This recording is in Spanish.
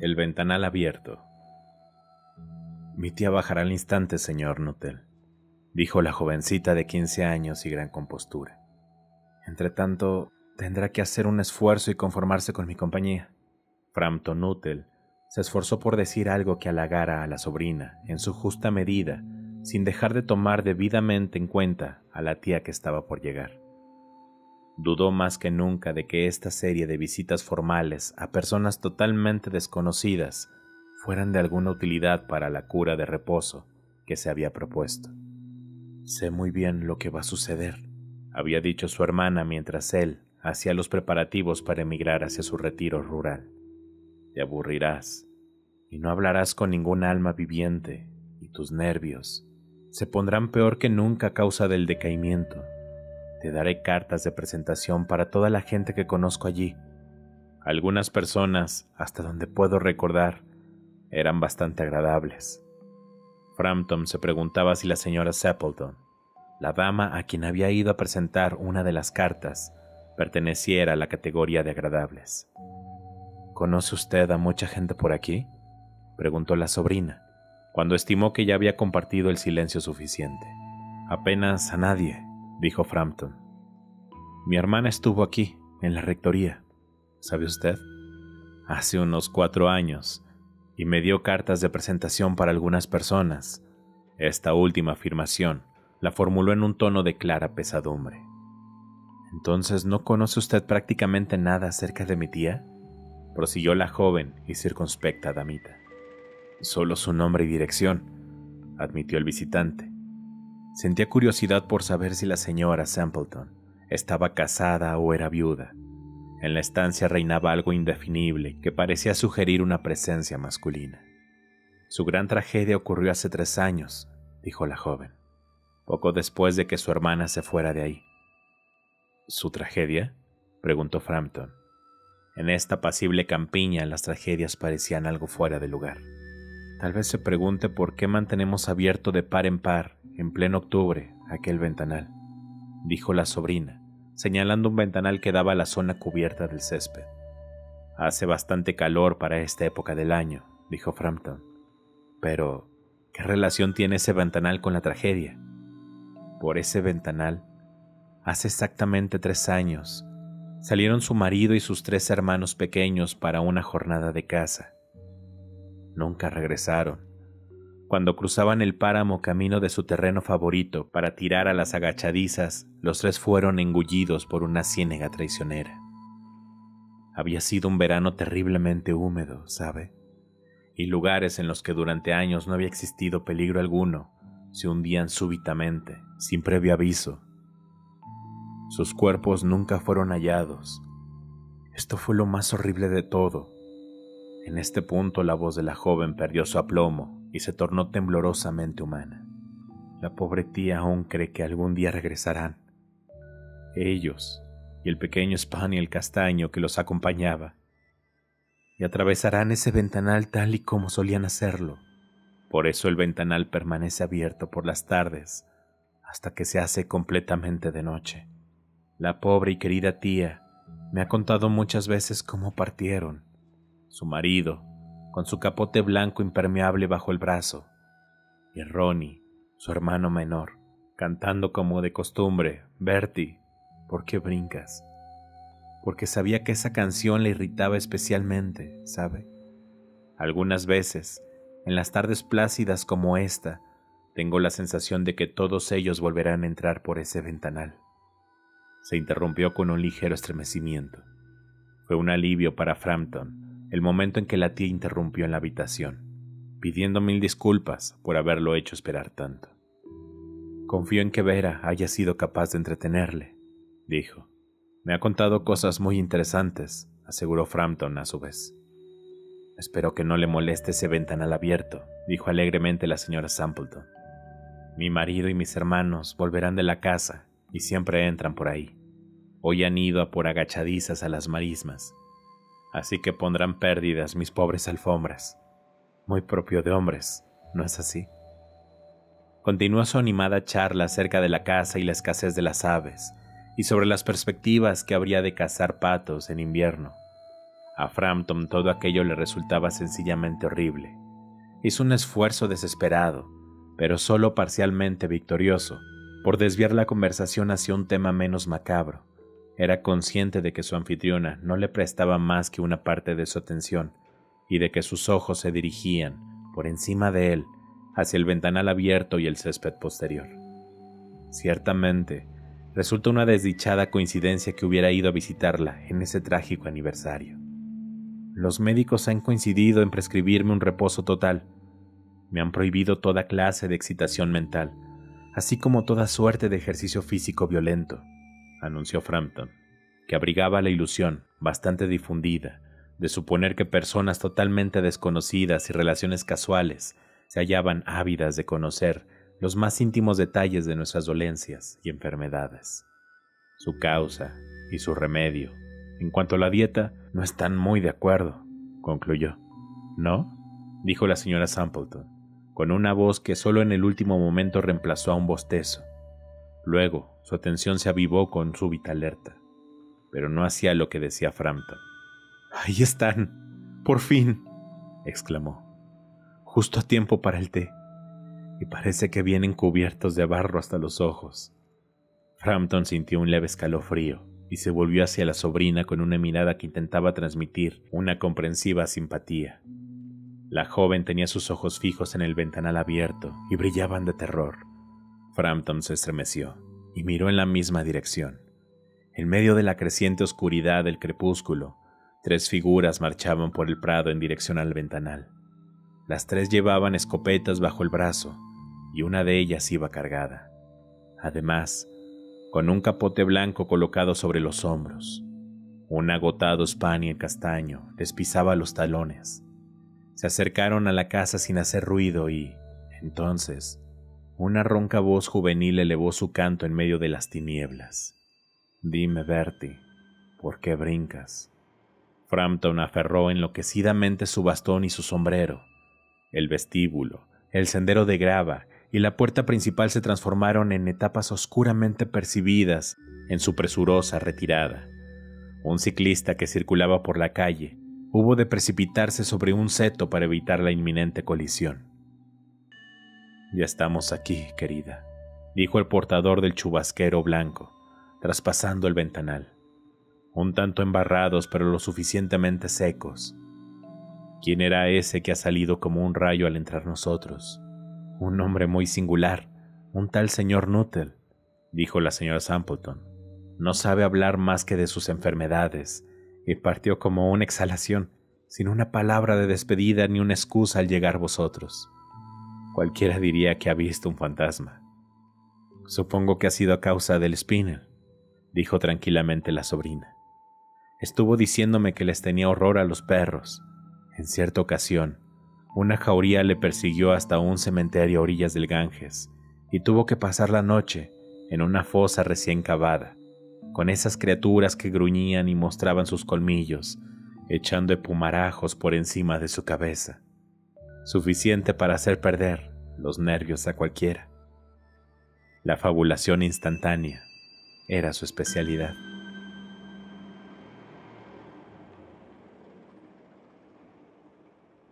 El ventanal abierto. Mi tía bajará al instante, señor Nuttall, dijo la jovencita de 15 años y gran compostura. Entretanto, tendrá que hacer un esfuerzo y conformarse con mi compañía. Frampton Nuttall se esforzó por decir algo que halagara a la sobrina en su justa medida, sin dejar de tomar debidamente en cuenta a la tía que estaba por llegar. Dudó más que nunca de que esta serie de visitas formales a personas totalmente desconocidas fueran de alguna utilidad para la cura de reposo que se había propuesto. «Sé muy bien lo que va a suceder», había dicho su hermana mientras él hacía los preparativos para emigrar hacia su retiro rural. «Te aburrirás y no hablarás con ningún alma viviente y tus nervios se pondrán peor que nunca a causa del decaimiento. Te daré cartas de presentación para toda la gente que conozco allí. Algunas personas, hasta donde puedo recordar, eran bastante agradables». Frampton se preguntaba si la señora Stapleton, la dama a quien había ido a presentar una de las cartas, perteneciera a la categoría de agradables. «¿Conoce usted a mucha gente por aquí?», preguntó la sobrina, cuando estimó que ya había compartido el silencio suficiente. «Apenas a nadie», dijo Frampton. «Mi hermana estuvo aquí, en la rectoría, ¿sabe usted? Hace unos 4 años, y me dio cartas de presentación para algunas personas». Esta última afirmación la formuló en un tono de clara pesadumbre. «¿Entonces no conoce usted prácticamente nada acerca de mi tía?», prosiguió la joven y circunspecta damita. «Solo su nombre y dirección», admitió el visitante. Sentía curiosidad por saber si la señora Stapleton estaba casada o era viuda. En la estancia reinaba algo indefinible que parecía sugerir una presencia masculina. «Su gran tragedia ocurrió hace 3 años», dijo la joven, poco después de que su hermana se fuera de ahí. «¿Su tragedia?», preguntó Frampton. En esta apacible campiña las tragedias parecían algo fuera de lugar. «Tal vez se pregunte por qué mantenemos abierto de par en par, en pleno octubre, aquel ventanal», dijo la sobrina, señalando un ventanal que daba a la zona cubierta del césped. «Hace bastante calor para esta época del año», dijo Frampton. «Pero, ¿qué relación tiene ese ventanal con la tragedia?». «Por ese ventanal, hace exactamente 3 años, salieron su marido y sus 3 hermanos pequeños para una jornada de caza. Nunca regresaron. Cuando cruzaban el páramo camino de su terreno favorito para tirar a las agachadizas, los 3 fueron engullidos por una ciénaga traicionera. Había sido un verano terriblemente húmedo, ¿sabe? Y lugares en los que durante años no había existido peligro alguno se hundían súbitamente, sin previo aviso. Sus cuerpos nunca fueron hallados. Esto fue lo más horrible de todo». En este punto la voz de la joven perdió su aplomo y se tornó temblorosamente humana. «La pobre tía aún cree que algún día regresarán. Ellos y el pequeño Spaniel castaño que los acompañaba, y atravesarán ese ventanal tal y como solían hacerlo. Por eso el ventanal permanece abierto por las tardes hasta que se hace completamente de noche. La pobre y querida tía me ha contado muchas veces cómo partieron. Su marido, con su capote blanco impermeable bajo el brazo, y Ronnie, su hermano menor, cantando como de costumbre, Bertie, ¿por qué brincas?». Porque sabía que esa canción le irritaba especialmente, ¿sabe? Algunas veces, en las tardes plácidas como esta, tengo la sensación de que todos ellos volverán a entrar por ese ventanal. Se interrumpió con un ligero estremecimiento. Fue un alivio para Frampton el momento en que la tía interrumpió en la habitación, pidiendo 1000 disculpas por haberlo hecho esperar tanto. «Confío en que Vera haya sido capaz de entretenerle», dijo. «Me ha contado cosas muy interesantes», aseguró Frampton a su vez. «Espero que no le moleste ese ventanal abierto», dijo alegremente la señora Stapleton. «Mi marido y mis hermanos volverán de la casa y siempre entran por ahí. Hoy han ido a por agachadizas a las marismas. Así que pondrán pérdidas mis pobres alfombras. Muy propio de hombres, ¿no es así?». Continuó su animada charla acerca de la caza y la escasez de las aves, y sobre las perspectivas que habría de cazar patos en invierno. A Frampton todo aquello le resultaba sencillamente horrible. Hizo un esfuerzo desesperado, pero solo parcialmente victorioso, por desviar la conversación hacia un tema menos macabro. Era consciente de que su anfitriona no le prestaba más que una parte de su atención y de que sus ojos se dirigían, por encima de él, hacia el ventanal abierto y el césped posterior. Ciertamente, resultó una desdichada coincidencia que hubiera ido a visitarla en ese trágico aniversario. Los médicos han coincidido en prescribirme un reposo total. Me han prohibido toda clase de excitación mental, así como toda suerte de ejercicio físico violento, anunció Frampton, que abrigaba la ilusión, bastante difundida, de suponer que personas totalmente desconocidas y relaciones casuales se hallaban ávidas de conocer los más íntimos detalles de nuestras dolencias y enfermedades, su causa y su remedio. En cuanto a la dieta, no están muy de acuerdo, concluyó. ¿No?, dijo la señora Sampleton, con una voz que solo en el último momento reemplazó a un bostezo. Luego, su atención se avivó con súbita alerta, pero no hacía lo que decía Frampton. «¡Ahí están! ¡Por fin!», exclamó. «Justo a tiempo para el té. Y parece que vienen cubiertos de barro hasta los ojos». Frampton sintió un leve escalofrío y se volvió hacia la sobrina con una mirada que intentaba transmitir una comprensiva simpatía. La joven tenía sus ojos fijos en el ventanal abierto y brillaban de terror. Frampton se estremeció y miró en la misma dirección. En medio de la creciente oscuridad del crepúsculo, 3 figuras marchaban por el prado en dirección al ventanal. Las 3 llevaban escopetas bajo el brazo y una de ellas iba cargada. Además, con un capote blanco colocado sobre los hombros. Un agotado Spaniel castaño les pisaba los talones. Se acercaron a la casa sin hacer ruido y, entonces, una ronca voz juvenil elevó su canto en medio de las tinieblas. «Dime, Bertie, ¿por qué brincas?». Frampton aferró enloquecidamente su bastón y su sombrero. El vestíbulo, el sendero de grava y la puerta principal se transformaron en etapas oscuramente percibidas en su presurosa retirada. Un ciclista que circulaba por la calle hubo de precipitarse sobre un seto para evitar la inminente colisión. «Ya estamos aquí, querida», dijo el portador del chubasquero blanco, traspasando el ventanal. «Un tanto embarrados, pero lo suficientemente secos. ¿Quién era ese que ha salido como un rayo al entrar nosotros? Un hombre muy singular, un tal señor Nuttall», dijo la señora Sampleton. «No sabe hablar más que de sus enfermedades, y partió como una exhalación, sin una palabra de despedida ni una excusa al llegar vosotros. Cualquiera diría que ha visto un fantasma». «Supongo que ha sido a causa del Spinel», dijo tranquilamente la sobrina. «Estuvo diciéndome que les tenía horror a los perros. En cierta ocasión, una jauría le persiguió hasta un cementerio a orillas del Ganges y tuvo que pasar la noche en una fosa recién cavada, con esas criaturas que gruñían y mostraban sus colmillos, echando espumarajos por encima de su cabeza, suficiente para hacer perder los nervios a cualquiera. La fabulación instantánea era su especialidad.